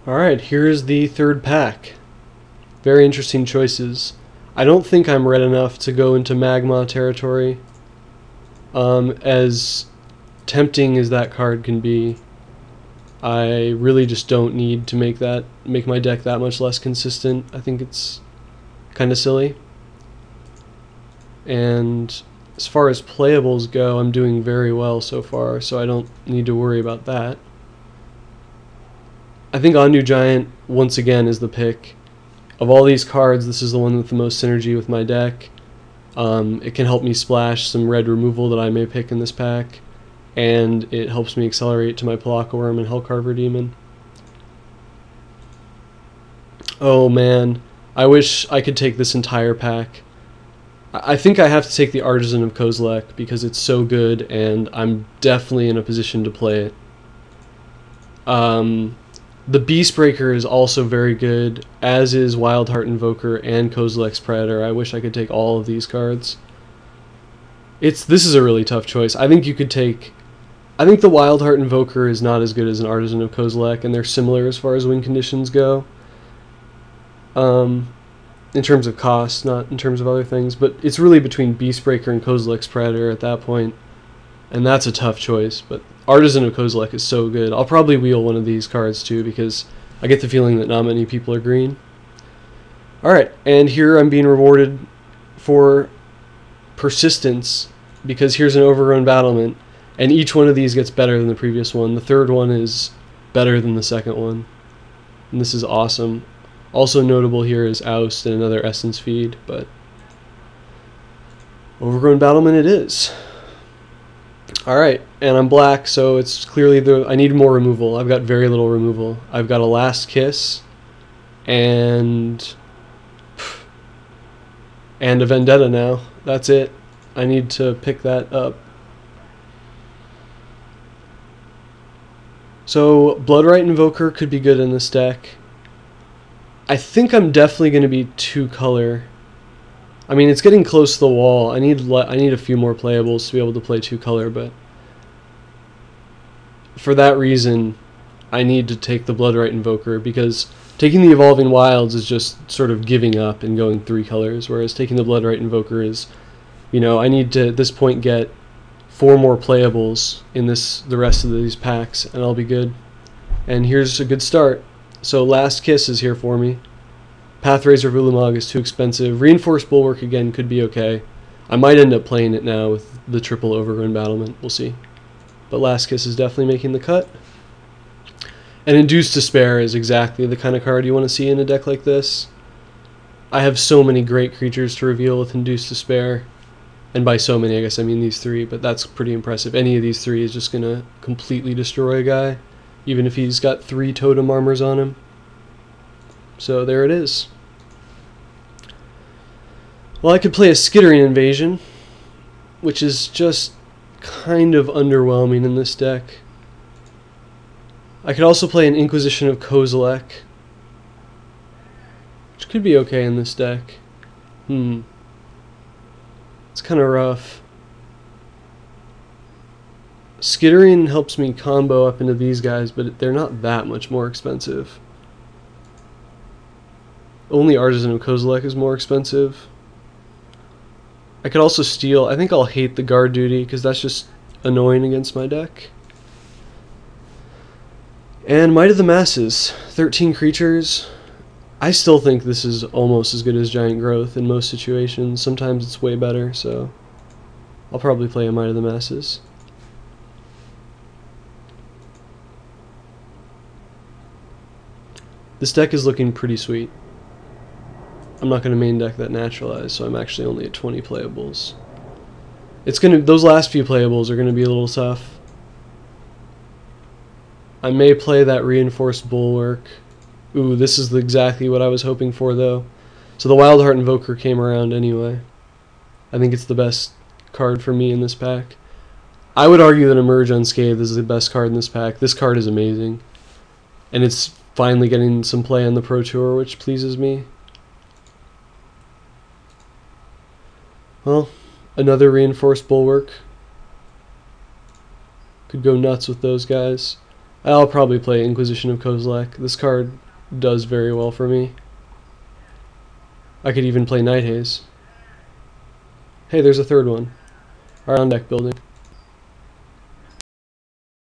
Alright, here's the third pack. Very interesting choices. I don't think I'm red enough to go into magma territory. As tempting as that card can be, I really just don't need to make my deck that much less consistent. I think it's kind of silly. And as far as playables go, I'm doing very well so far, so I don't need to worry about that. I think On New Giant, once again, is the pick. Of all these cards, this is the one with the most synergy with my deck. It can help me splash some red removal that I may pick in this pack, and it helps me accelerate to my Pelakka Wurm and Hellcarver Demon. Oh man, I wish I could take this entire pack. I think I have to take the Artisan of Kosilek because it's so good and I'm definitely in a position to play it. The Beastbreaker is also very good, as is Wildheart Invoker and Kosilek's Predator. I wish I could take all of these cards. This is a really tough choice. I think the Wildheart Invoker is not as good as an Artisan of Kosilek, and they're similar as far as win conditions go. In terms of cost, not in terms of other things, but it's really between Beastbreaker and Kosilek's Predator at that point, and that's a tough choice, but Artisan of Kosilek is so good. I'll probably wheel one of these cards too, because I get the feeling that not many people are green. Alright, and here I'm being rewarded for persistence, because here's an Overgrown Battlement, and each one of these gets better than the previous one. The third one is better than the second one, and this is awesome. Also notable here is Oust and another Essence Feed, but Overgrown Battlement it is. Alright, and I'm black, so it's clearly I need more removal. I've got very little removal. I've got a Last Kiss and a Vendetta now. That's it. I need to pick that up. So Bloodright Invoker could be good in this deck. I think I'm definitely going to be 2-color. I mean, it's getting close to the wall. I need a few more playables to be able to play 2-color, but for that reason, I need to take the Bloodright Invoker, because taking the Evolving Wilds is just sort of giving up and going 3 colors, whereas taking the Bloodright Invoker is, I need to at this point get 4 more playables in the rest of these packs, and I'll be good. And here's a good start. So Last Kiss is here for me. Pathrazer Vulamog is too expensive. Reinforced Bulwark again could be okay. I might end up playing it now with the triple Overgrown Battlement. We'll see. But Last Kiss is definitely making the cut. And Induced Despair is exactly the kind of card you want to see in a deck like this. I have so many great creatures to reveal with Induced Despair. And by so many, I guess I mean these 3, but that's pretty impressive. Any of these 3 is just going to completely destroy a guy, even if he's got 3 totem armors on him. So there it is. Well, I could play a Skittering Invasion, which is just kind of underwhelming in this deck. I could also play an Inquisition of Kosilek, which could be okay in this deck. It's kind of rough. Skittering helps me combo up into these guys, but they're not that much more expensive. Only Artisan of Kosilek is more expensive. I could also steal. I think I'll hate the Guard Duty, because that's just annoying against my deck. And Might of the Masses. 13 creatures. I still think this is almost as good as Giant Growth in most situations. Sometimes it's way better, so I'll probably play a Might of the Masses. This deck is looking pretty sweet. I'm not going to main deck that Naturalize, so I'm actually only at 20 playables. Those last few playables are going to be a little tough. I may play that Reinforced Bulwark. Ooh, this is exactly what I was hoping for, though. So the Wildheart Invoker came around anyway. I think it's the best card for me in this pack. I would argue that Emerge Unscathed is the best card in this pack. This card is amazing. And it's finally getting some play on the Pro Tour, which pleases me. Well, another Reinforced Bulwark. Could go nuts with those guys. I'll probably play Inquisition of Kosilek. This card does very well for me. I could even play Night Haze. Hey, there's a third one. Our on deck building.